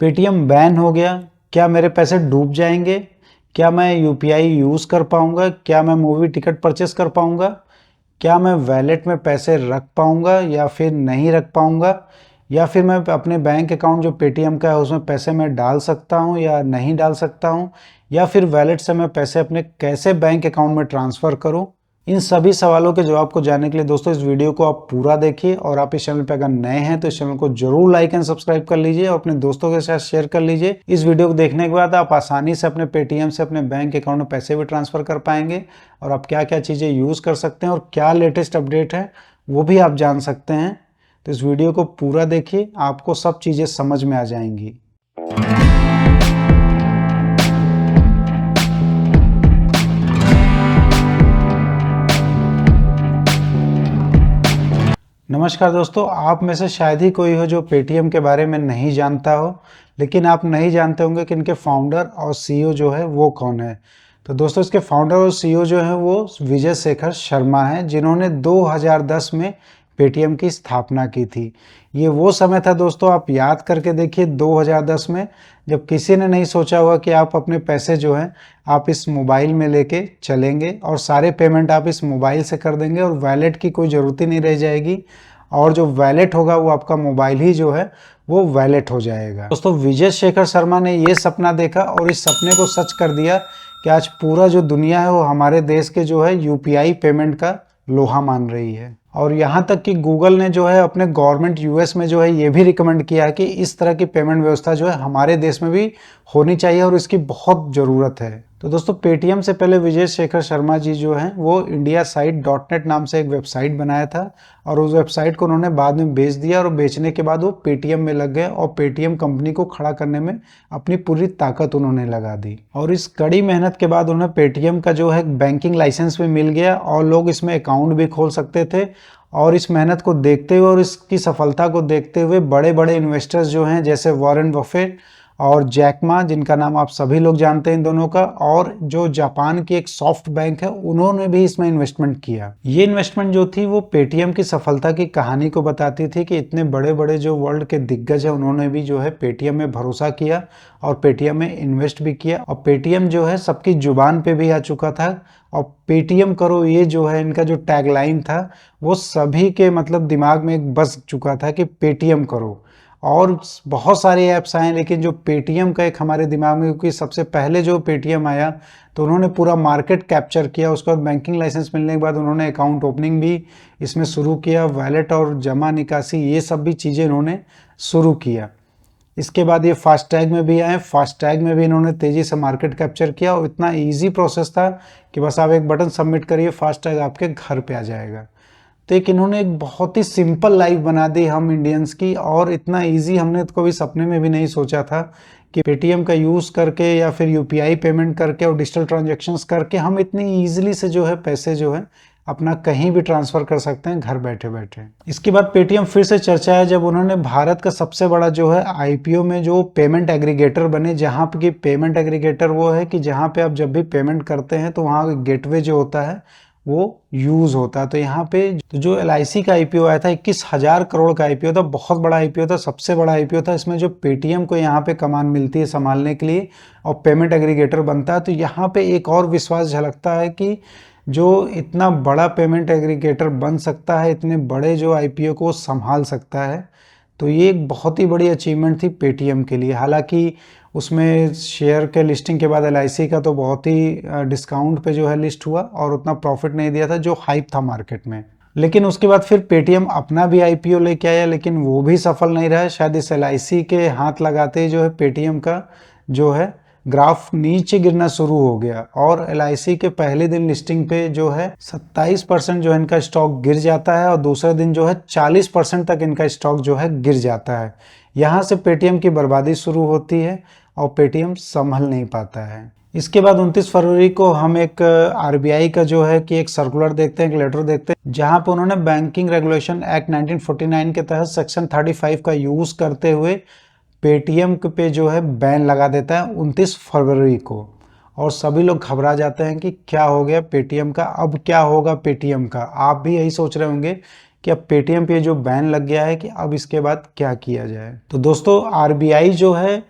Paytm ban हो गया, क्या मेरे पैसे डूब जाएंगे? क्या मैं यूपीआई यूज़ कर पाऊंगा? क्या मैं मूवी टिकट परचेस कर पाऊंगा? क्या मैं वैलेट में पैसे रख पाऊंगा या फिर नहीं रख पाऊंगा? या फिर मैं अपने बैंक अकाउंट जो पेटीएम का है उसमें पैसे मैं डाल सकता हूं या नहीं डाल सकता हूं? या फिर वैलेट से मैं पैसे अपने कैसे बैंक अकाउंट में ट्रांसफ़र करूं? इन सभी सवालों के जवाब को जानने के लिए दोस्तों इस वीडियो को आप पूरा देखिए, और आप इस चैनल पर अगर नए हैं तो इस चैनल को जरूर लाइक एंड सब्सक्राइब कर लीजिए और अपने दोस्तों के साथ शेयर कर लीजिए। इस वीडियो को देखने के बाद आप आसानी से अपने पेटीएम से अपने बैंक अकाउंट में पैसे भी ट्रांसफर कर पाएंगे, और आप क्या क्या चीज़ें यूज़ कर सकते हैं और क्या लेटेस्ट अपडेट है वो भी आप जान सकते हैं। तो इस वीडियो को पूरा देखिए, आपको सब चीज़ें समझ में आ जाएंगी। नमस्कार दोस्तों, आप में से शायद ही कोई हो जो पेटीएम के बारे में नहीं जानता हो, लेकिन आप नहीं जानते होंगे कि इनके फाउंडर और सीईओ जो है वो कौन है। तो दोस्तों इसके फाउंडर और सीईओ जो है वो विजय शेखर शर्मा हैं, जिन्होंने 2010 में पेटीएम की स्थापना की थी। ये वो समय था दोस्तों, आप याद करके देखिए 2010 में, जब किसी ने नहीं सोचा हुआ कि आप अपने पैसे जो हैं आप इस मोबाइल में लेके चलेंगे और सारे पेमेंट आप इस मोबाइल से कर देंगे और वैलेट की कोई ज़रूरत ही नहीं रह जाएगी, और जो वैलेट होगा वो आपका मोबाइल ही जो है वो वैलेट हो जाएगा। दोस्तों विजय शेखर शर्मा ने ये सपना देखा और इस सपने को सच कर दिया कि आज पूरा जो दुनिया है वो हमारे देश के जो है यूपीआई पेमेंट का लोहा मान रही है। और यहाँ तक कि गूगल ने जो है अपने गवर्नमेंट यूएस में जो है ये भी रिकमेंड किया है कि इस तरह की पेमेंट व्यवस्था जो है हमारे देश में भी होनी चाहिए और इसकी बहुत ज़रूरत है। तो दोस्तों पेटीएम से पहले विजय शेखर शर्मा जी जो हैं वो इंडिया साइट .net नाम से एक वेबसाइट बनाया था, और उस वेबसाइट को उन्होंने बाद में बेच दिया, और बेचने के बाद वो पेटीएम में लग गए और पेटीएम कंपनी को खड़ा करने में अपनी पूरी ताकत उन्होंने लगा दी। और इस कड़ी मेहनत के बाद उन्हें पेटीएम का जो है बैंकिंग लाइसेंस भी मिल गया और लोग इसमें अकाउंट भी खोल सकते थे। और इस मेहनत को देखते हुए और इसकी सफलता को देखते हुए बड़े बड़े इन्वेस्टर्स जो हैं जैसे वॉरेन बफेट और जैक मा, जिनका नाम आप सभी लोग जानते हैं इन दोनों का, और जो जापान की एक सॉफ्ट बैंक है, उन्होंने भी इसमें इन्वेस्टमेंट किया। ये इन्वेस्टमेंट जो थी वो पेटीएम की सफलता की कहानी को बताती थी कि इतने बड़े बड़े जो वर्ल्ड के दिग्गज है उन्होंने भी जो है पेटीएम में भरोसा किया और पेटीएम में इन्वेस्ट भी किया, और पेटीएम जो है सबकी जुबान पे भी आ चुका था। और पेटीएम करो ये जो है इनका जो टैगलाइन था वो सभी के मतलब दिमाग में एक बस चुका था कि पेटीएम करो। और बहुत सारे ऐप्स आए लेकिन जो पेटीएम का एक हमारे दिमाग में, क्योंकि सबसे पहले जो पेटीएम आया तो उन्होंने पूरा मार्केट कैप्चर किया। उसके बाद बैंकिंग लाइसेंस मिलने के बाद उन्होंने अकाउंट ओपनिंग भी इसमें शुरू किया, वैलेट और जमा निकासी ये सब भी चीज़ें इन्होंने शुरू किया। इसके बाद ये फास्टैग में भी आए, फास्टैग में भी इन्होंने तेज़ी से मार्केट कैप्चर किया, और इतना ईजी प्रोसेस था कि बस आप एक बटन सबमिट करिए, फास्टैग आपके घर पे आ जाएगा। तो एक इन्होंने एक बहुत ही सिंपल लाइफ बना दी हम इंडियंस की, और इतना इजी हमने तो कभी सपने में भी नहीं सोचा था कि पेटीएम का यूज़ करके या फिर यूपीआई पेमेंट करके और डिजिटल ट्रांजैक्शंस करके हम इतनी ईजिली से जो है पैसे जो है अपना कहीं भी ट्रांसफ़र कर सकते हैं घर बैठे बैठे। इसके बाद पेटीएम फिर से चर्चा है जब उन्होंने भारत का सबसे बड़ा जो है आईपीओ में जो पेमेंट एग्रीगेटर बने, जहाँ पे कि पेमेंट एग्रीगेटर वो है कि जहाँ पे आप जब भी पेमेंट करते हैं तो वहाँ गेटवे जो होता है वो यूज़ होता है। तो यहाँ पे जो एलआईसी का आईपीओ आया था 21,000 करोड़ का आईपीओ था, बहुत बड़ा आईपीओ था, सबसे बड़ा आईपीओ था। इसमें जो पेटीएम को यहाँ पे कमान मिलती है संभालने के लिए और पेमेंट एग्रीगेटर बनता है, तो यहाँ पे एक और विश्वास झलकता है कि जो इतना बड़ा पेमेंट एग्रीगेटर बन सकता है, इतने बड़े जो आईपीओ को संभाल सकता है, तो ये एक बहुत ही बड़ी अचीवमेंट थी पेटीएम के लिए। हालांकि उसमें शेयर के लिस्टिंग के बाद एलआईसी का तो बहुत ही डिस्काउंट पे जो है लिस्ट हुआ और उतना प्रॉफिट नहीं दिया था जो हाइप था मार्केट में। लेकिन उसके बाद फिर पेटीएम अपना भी आईपीओ लेके आया, लेकिन वो भी सफल नहीं रहा। शायद इस एलआईसी के हाथ लगाते ही जो है पेटीएम का जो है ग्राफ नीचे गिरना शुरू हो गया, और एलआईसी के पहले दिन लिस्टिंग पे जो है 27% जो है इनका स्टॉक गिर जाता है, और दूसरे दिन जो है 40% तक इनका स्टॉक जो है गिर जाता है। यहाँ से पेटीएम की बर्बादी शुरू होती है और पेटीएम संभल नहीं पाता है। इसके बाद 29 फरवरी को हम एक आरबीआई का जो है कि एक सर्कुलर देखते हैं, एक लेटर देखते हैं, जहां पे उन्होंने बैंकिंग रेगुलेशन एक्ट 1949 के तहत सेक्शन 35 का यूज करते हुए पेटीएम पे जो है बैन लगा देता है 29 फरवरी को। और सभी लोग घबरा जाते हैं कि क्या हो गया पेटीएम का, अब क्या होगा पेटीएम का। आप भी यही सोच रहे होंगे कि अब पेटीएम पे जो बैन लग गया है कि अब इसके बाद क्या किया जाए। तो दोस्तों आरबीआई जो है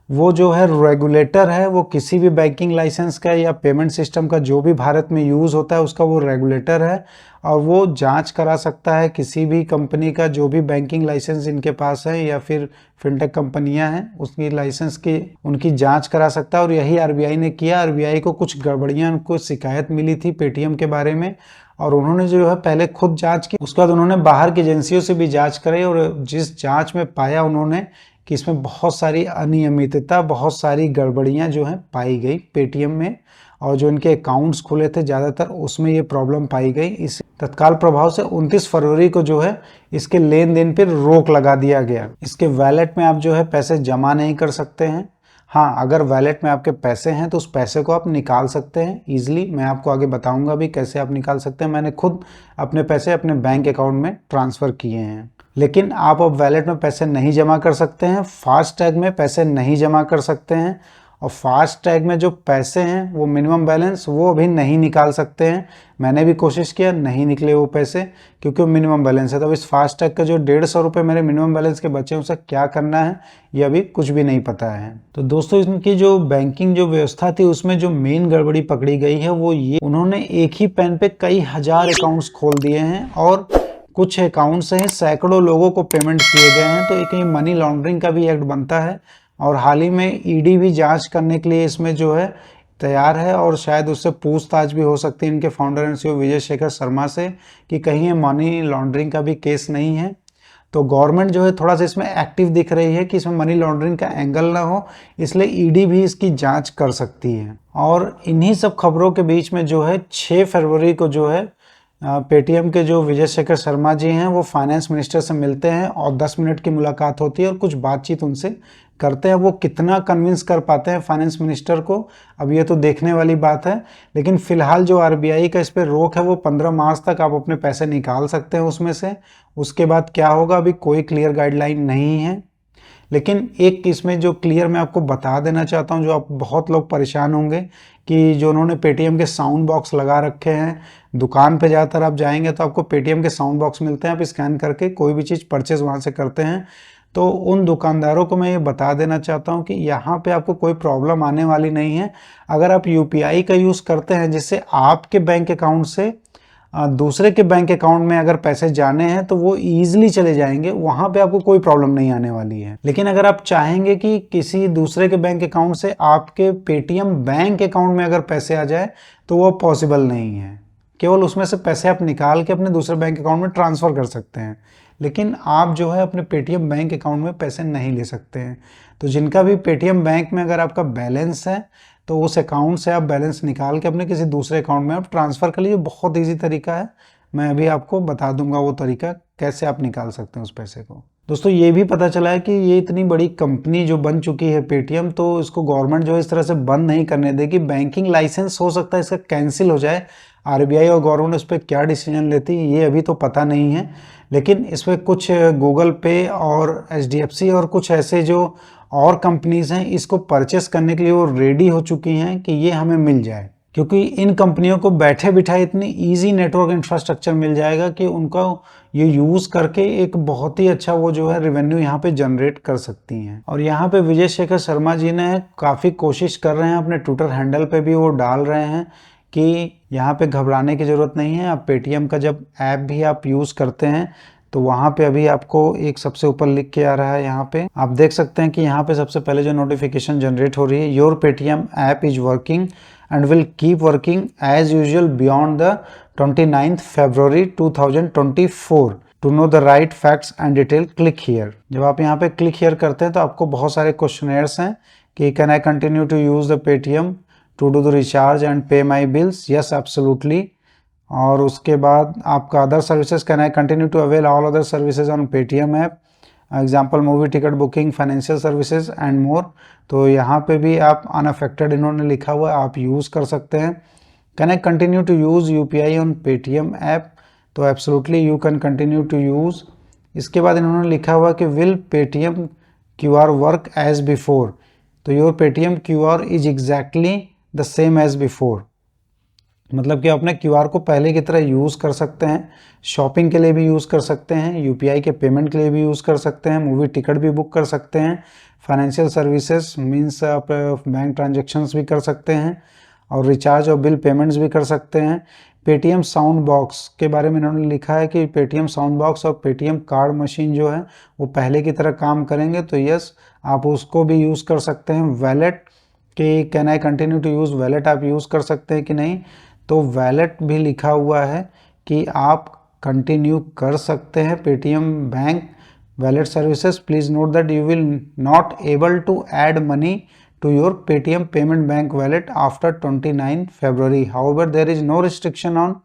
वो जो है रेगुलेटर है, वो किसी भी बैंकिंग लाइसेंस का या पेमेंट सिस्टम का जो भी भारत में यूज़ होता है उसका वो रेगुलेटर है, और वो जांच करा सकता है किसी भी कंपनी का जो भी बैंकिंग लाइसेंस इनके पास है या फिर फिनटेक कंपनियां हैं उसकी लाइसेंस की उनकी जांच करा सकता है। और यही आरबीआई ने किया। आरबीआई को कुछ गड़बड़ियां, उनको शिकायत मिली थी पेटीएम के बारे में, और उन्होंने जो है पहले खुद जांच की, उसके बाद उन्होंने बाहर की एजेंसियों से भी जांच कराई, और जिस जांच में पाया उन्होंने कि इसमें बहुत सारी अनियमितता, बहुत सारी गड़बड़ियां जो हैं पाई गई पेटीएम में, और जो इनके अकाउंट्स खुले थे ज़्यादातर उसमें ये प्रॉब्लम पाई गई। इस तत्काल प्रभाव से 29 फरवरी को जो है इसके लेन देन पर रोक लगा दिया गया। इसके वैलेट में आप जो है पैसे जमा नहीं कर सकते हैं। हाँ, अगर वैलेट में आपके पैसे हैं तो उस पैसे को आप निकाल सकते हैं ईजिली। मैं आपको आगे बताऊंगा भी कैसे आप निकाल सकते हैं। मैंने खुद अपने पैसे अपने बैंक अकाउंट में ट्रांसफ़र किए हैं। लेकिन आप अब वैलेट में पैसे नहीं जमा कर सकते हैं, फास्टैग में पैसे नहीं जमा कर सकते हैं, और फास्टैग में जो पैसे हैं वो मिनिमम बैलेंस वो अभी नहीं निकाल सकते हैं। मैंने भी कोशिश किया, नहीं निकले वो पैसे क्योंकि वो मिनिमम बैलेंस है। तो इस फास्टैग का जो 150 रुपये मेरे मिनिमम बैलेंस के बचे हैं उसे क्या करना है ये अभी कुछ भी नहीं पता है। तो दोस्तों इनकी जो बैंकिंग जो व्यवस्था थी उसमें जो मेन गड़बड़ी पकड़ी गई है वो ये, उन्होंने एक ही पेन पे कई हजार अकाउंट्स खोल दिए हैं और कुछ अकाउंट से ही सैकड़ों लोगों को पेमेंट किए गए हैं। तो एक ये मनी लॉन्ड्रिंग का भी एक्ट बनता है, और हाल ही में ईडी भी जांच करने के लिए इसमें जो है तैयार है, और शायद उससे पूछताछ भी हो सकती है इनके founder and CEO Vijay Shekhar Sharma से कि कहीं ये मनी लॉन्ड्रिंग का भी केस नहीं है। तो गवर्नमेंट जो है थोड़ा सा इसमें एक्टिव दिख रही है कि इसमें मनी लॉन्ड्रिंग का एंगल ना हो, इसलिए ईडी भी इसकी जांच कर सकती है। और इन्हीं सब खबरों के बीच में जो है 6 फरवरी को जो है पेटीएम के जो विजय शेखर शर्मा जी हैं वो फाइनेंस मिनिस्टर से मिलते हैं और 10 मिनट की मुलाकात होती है और कुछ बातचीत उनसे करते हैं। वो कितना कन्विंस कर पाते हैं फाइनेंस मिनिस्टर को, अब ये तो देखने वाली बात है। लेकिन फिलहाल जो आरबीआई का इस पर रोक है वो 15 मार्च तक आप अपने पैसे निकाल सकते हैं उसमें से। उसके बाद क्या होगा अभी कोई क्लियर गाइडलाइन नहीं है। लेकिन एक इसमें जो क्लियर मैं आपको बता देना चाहता हूँ, जो आप बहुत लोग परेशान होंगे कि जो उन्होंने पेटीएम के साउंड बॉक्स लगा रखे हैं, दुकान पे ज़्यादातर आप जाएंगे तो आपको पेटीएम के साउंड बॉक्स मिलते हैं, आप स्कैन करके कोई भी चीज़ परचेज वहाँ से करते हैं। तो उन दुकानदारों को मैं ये बता देना चाहता हूँ कि यहाँ पे आपको कोई प्रॉब्लम आने वाली नहीं है। अगर आप यूपीआई का यूज़ करते हैं जिससे आपके बैंक अकाउंट से दूसरे के बैंक अकाउंट में अगर पैसे जाने हैं तो वो ईजिली चले जाएंगे, वहाँ पे आपको कोई प्रॉब्लम नहीं आने वाली है। लेकिन अगर आप चाहेंगे कि किसी दूसरे के बैंक अकाउंट से आपके पेटीएम बैंक अकाउंट में अगर पैसे आ जाए तो वो पॉसिबल नहीं है। केवल उसमें से पैसे आप निकाल के अपने दूसरे बैंक अकाउंट में ट्रांसफ़र कर सकते हैं, लेकिन आप जो है अपने पेटीएम बैंक अकाउंट में पैसे नहीं ले सकते हैं। तो जिनका भी पेटीएम बैंक में अगर आपका बैलेंस है तो उस अकाउंट से आप बैलेंस निकाल के अपने किसी दूसरे अकाउंट में आप ट्रांसफ़र कर लीजिए। बहुत ईजी तरीका है, मैं अभी आपको बता दूंगा वो तरीका कैसे आप निकाल सकते हैं उस पैसे को। दोस्तों ये भी पता चला है कि ये इतनी बड़ी कंपनी जो बन चुकी है पेटीएम, तो इसको गवर्नमेंट जो है इस तरह से बंद नहीं करने देगी। बैंकिंग लाइसेंस हो सकता है इसका कैंसिल हो जाए। आरबीआई और गवर्नमेंट उस पर क्या डिसीजन लेती है ये अभी तो पता नहीं है, लेकिन इसमें कुछ गूगल पे और एचडीएफसी और कुछ ऐसे जो और कंपनीज हैं इसको परचेस करने के लिए वो रेडी हो चुकी हैं कि ये हमें मिल जाए, क्योंकि इन कंपनियों को बैठे बिठाए इतनी इजी नेटवर्क इंफ्रास्ट्रक्चर मिल जाएगा कि उनका ये यूज़ करके एक बहुत ही अच्छा वो जो है रेवेन्यू यहाँ पे जनरेट कर सकती हैं। और यहाँ पे विजय शेखर शर्मा जी ने काफ़ी कोशिश कर रहे हैं, अपने ट्विटर हैंडल पे भी वो डाल रहे हैं कि यहाँ पे घबराने की ज़रूरत नहीं है। आप पेटीएम का जब ऐप भी आप यूज़ करते हैं तो वहाँ पे अभी आपको एक सबसे ऊपर लिख के आ रहा है, यहाँ पे आप देख सकते हैं कि यहाँ पे सबसे पहले जो नोटिफिकेशन जनरेट हो रही है, your Paytm app is working and will keep working as usual beyond the 29th February 2024 to know the right facts and detail click here. जब आप यहाँ पे क्लिक हियर करते हैं तो आपको बहुत सारे क्वेश्चनेयर्स हैं कि can I continue to use the Paytm to do the recharge and pay my bills, yes absolutely. और उसके बाद आपका other services, can I continue to avail all other services on Paytm app, example movie ticket booking, financial services and more. तो यहाँ पे भी आप unaffected इन्होंने लिखा हुआ है, आप यूज़ कर सकते हैं। Can I continue to use UPI on Paytm app, तो absolutely you can continue to use. इसके बाद इन्होंने लिखा हुआ कि will Paytm QR work as before, तो your Paytm QR is exactly the same as before. मतलब कि अपने क्यूआर को पहले की तरह यूज़ कर सकते हैं, शॉपिंग के लिए भी यूज़ कर सकते हैं, यूपीआई के पेमेंट के लिए भी यूज़ कर सकते हैं, मूवी टिकट भी बुक कर सकते हैं, फाइनेंशियल सर्विसेज मीन्स आप बैंक ट्रांजेक्शन्स भी कर सकते हैं और रिचार्ज और बिल पेमेंट्स भी कर सकते हैं। पेटीएम साउंड बॉक्स के बारे में इन्होंने लिखा है कि पेटीएम साउंड बॉक्स और पेटीएम कार्ड मशीन जो है वो पहले की तरह काम करेंगे, तो यस आप उसको भी यूज़ कर सकते हैं। वैलेट कि can I continue to use wallet, आप यूज़ कर सकते हैं कि नहीं, तो वैलेट भी लिखा हुआ है कि आप कंटिन्यू कर सकते हैं Paytm bank wallet services. Please note that you will not able to add money to your Paytm payment bank wallet after 29 February. However, there is no restriction on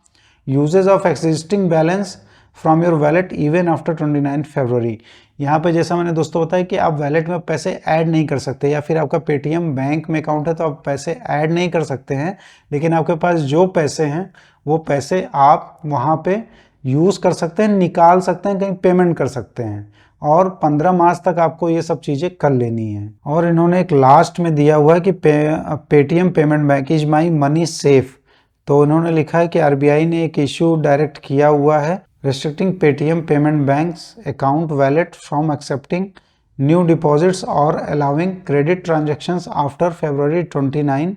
usage of existing balance from your wallet even after 29 February. यहाँ पे जैसा मैंने दोस्तों बताया कि आप wallet में पैसे ऐड नहीं कर सकते, या फिर आपका पेटीएम बैंक में अकाउंट है तो आप पैसे ऐड नहीं कर सकते हैं, लेकिन आपके पास जो पैसे हैं वो पैसे आप वहाँ पे यूज़ कर सकते हैं, निकाल सकते हैं, कहीं पेमेंट कर सकते हैं, और 15 मार्च तक आपको ये सब चीज़ें कर लेनी है। और इन्होंने एक लास्ट में दिया हुआ है कि Paytm payment bank is my money safe. तो इन्होंने लिखा है कि आरबीआई ने एक इशू डायरेक्ट किया हुआ है restricting Paytm payment bank's account wallet from accepting new deposits or allowing credit transactions after February 29,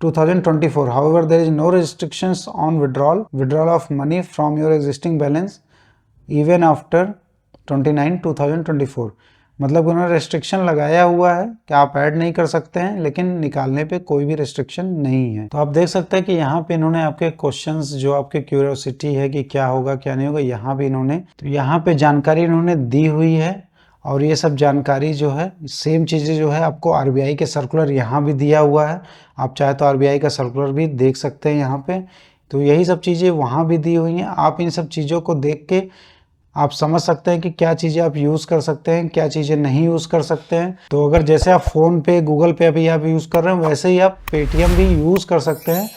2024. However, there is no restrictions on withdrawal of money from your existing balance even after 29, 2024. मतलब उन्होंने restriction लगाया हुआ है कि आप add नहीं कर सकते हैं, लेकिन निकालने पे कोई भी रेस्ट्रिक्शन नहीं है। तो आप देख सकते हैं कि यहाँ पे इन्होंने आपके क्वेश्चंस जो आपके क्यूरियोसिटी है कि क्या होगा क्या नहीं होगा, यहाँ भी इन्होंने तो यहाँ पे जानकारी इन्होंने दी हुई है। और ये सब जानकारी जो है सेम चीज़ें जो है आपको आरबीआई के सर्कुलर यहाँ भी दिया हुआ है, आप चाहे तो आरबीआई का सर्कुलर भी देख सकते हैं यहाँ पे। तो यही सब चीज़ें वहाँ भी दी हुई हैं। आप इन सब चीज़ों को देख के आप समझ सकते हैं कि क्या चीज़ें आप यूज़ कर सकते हैं, क्या चीज़ें नहीं यूज़ कर सकते हैं। तो अगर जैसे आप फ़ोन पे गूगल पे अभी आप यूज़ कर रहे हैं, वैसे ही आप पेटीएम भी यूज़ कर सकते हैं।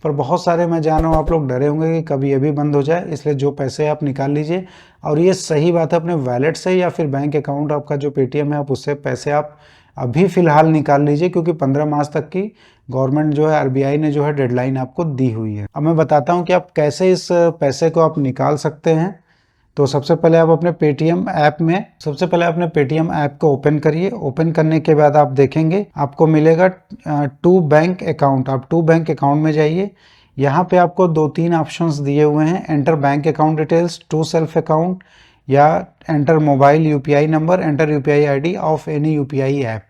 पर बहुत सारे मैं जान रहा हूँ आप लोग डरे होंगे कि कभी ये भी बंद हो जाए, इसलिए जो पैसे आप निकाल लीजिए। और ये सही बात है, अपने वैलेट से या फिर बैंक अकाउंट आपका जो पेटीएम है आप उससे पैसे आप अभी फ़िलहाल निकाल लीजिए, क्योंकि 15 मार्च तक की गवर्नमेंट जो है आरबीआई ने जो है डेडलाइन आपको दी हुई है। अब मैं बताता हूँ कि आप कैसे इस पैसे को आप निकाल सकते हैं। तो सबसे पहले आप अपने पेटीएम ऐप को ओपन करिए। ओपन करने के बाद आप देखेंगे आपको मिलेगा टू बैंक अकाउंट। आप टू बैंक अकाउंट में जाइए। यहाँ पे आपको 2-3 ऑप्शंस दिए हुए हैं, enter bank account details, to self account, या enter mobile UPI number, enter UPI ID of any UPI app.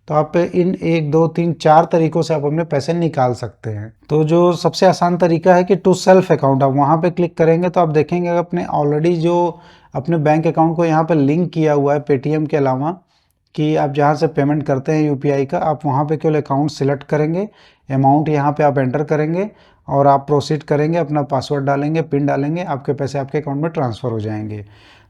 तो आप इन 1, 2, 3, 4 तरीकों से आप अपने पैसे निकाल सकते हैं। तो जो सबसे आसान तरीका है कि टू सेल्फ अकाउंट, आप वहाँ पे क्लिक करेंगे तो आप देखेंगे अपने ऑलरेडी जो अपने बैंक अकाउंट को यहाँ पे लिंक किया हुआ है पेटीएम के अलावा, कि आप जहाँ से पेमेंट करते हैं यूपीआई का, आप वहाँ पे केवल अकाउंट सिलेक्ट करेंगे, अमाउंट यहाँ पे आप एंटर करेंगे और आप प्रोसीड करेंगे, अपना पासवर्ड डालेंगे, पिन डालेंगे, आपके पैसे आपके अकाउंट में ट्रांसफ़र हो जाएंगे।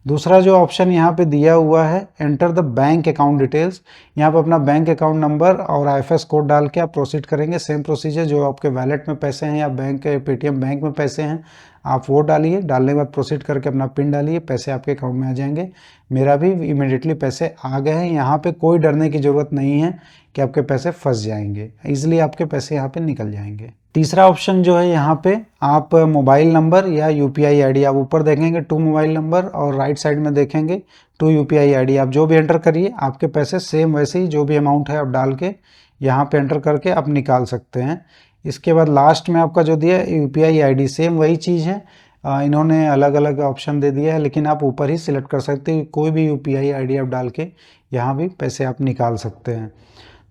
दूसरा जो ऑप्शन यहाँ पे दिया हुआ है enter the bank account details, यहाँ पे अपना बैंक अकाउंट नंबर और आईएफएस कोड डाल के आप प्रोसीड करेंगे। सेम प्रोसीजर, जो आपके वैलेट में पैसे हैं या बैंक पेटीएम बैंक में पैसे हैं आप वो डालिए। डालने के बाद प्रोसीड करके अपना पिन डालिए, पैसे आपके अकाउंट में आ जाएंगे। मेरा भी इमीडिएटली पैसे आ गए हैं। यहाँ पे कोई डरने की ज़रूरत नहीं है कि आपके पैसे फंस जाएंगे, ईजिली आपके पैसे यहाँ पे निकल जाएंगे। तीसरा ऑप्शन जो है यहाँ पे आप मोबाइल नंबर या यूपीआई आईडी, आप ऊपर देखेंगे टू मोबाइल नंबर और राइट साइड में देखेंगे टू यूपीआई आईडी, आप जो भी एंटर करिए आपके पैसे सेम वैसे ही जो भी अमाउंट है आप डाल के यहाँ पे एंटर करके आप निकाल सकते हैं। इसके बाद लास्ट में आपका जो दिया है यूपीआई आईडी, सेम वही चीज़ है, इन्होंने अलग अलग ऑप्शन दे दिया है, लेकिन आप ऊपर ही सिलेक्ट कर सकते हैं। कोई भी यूपीआई आईडी आप डाल के यहाँ भी पैसे आप निकाल सकते हैं।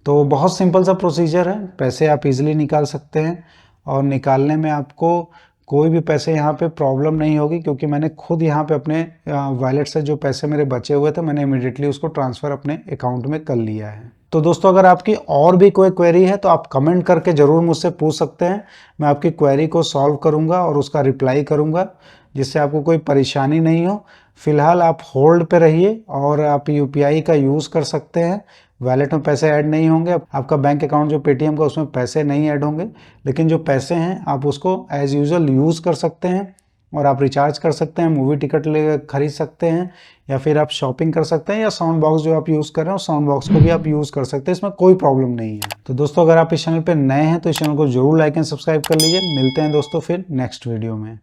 तो बहुत सिंपल सा प्रोसीजर है, पैसे आप इजीली निकाल सकते हैं और निकालने में आपको कोई भी पैसे यहाँ पे प्रॉब्लम नहीं होगी, क्योंकि मैंने खुद यहाँ पे अपने वॉलेट से जो पैसे मेरे बचे हुए थे मैंने इमीडिएटली उसको ट्रांसफ़र अपने अकाउंट में कर लिया है। तो दोस्तों अगर आपकी और भी कोई क्वेरी है तो आप कमेंट करके ज़रूर मुझसे पूछ सकते हैं, मैं आपकी क्वेरी को सॉल्व करूँगा और उसका रिप्लाई करूँगा, जिससे आपको कोई परेशानी नहीं हो। फिलहाल आप होल्ड पे रहिए और आप यूपीआई का यूज़ कर सकते हैं। वैलेट में पैसे ऐड नहीं होंगे, आपका बैंक अकाउंट जो पेटीएम का उसमें पैसे नहीं ऐड होंगे, लेकिन जो पैसे हैं आप उसको एज़ यूजुअल यूज़ कर सकते हैं। और आप रिचार्ज कर सकते हैं, मूवी टिकट ले खरीद सकते हैं, या फिर आप शॉपिंग कर सकते हैं, या साउंड बॉक्स जो आप यूज़ कर रहे हैं उस साउंड बॉक्स को भी आप यूज़ कर सकते हैं, इसमें कोई प्रॉब्लम नहीं है। तो दोस्तों अगर आप इस चैनल पर नए हैं तो इस चैनल को जरूर लाइक एंड सब्सक्राइब कर लीजिए। मिलते हैं दोस्तों फिर नेक्स्ट वीडियो में।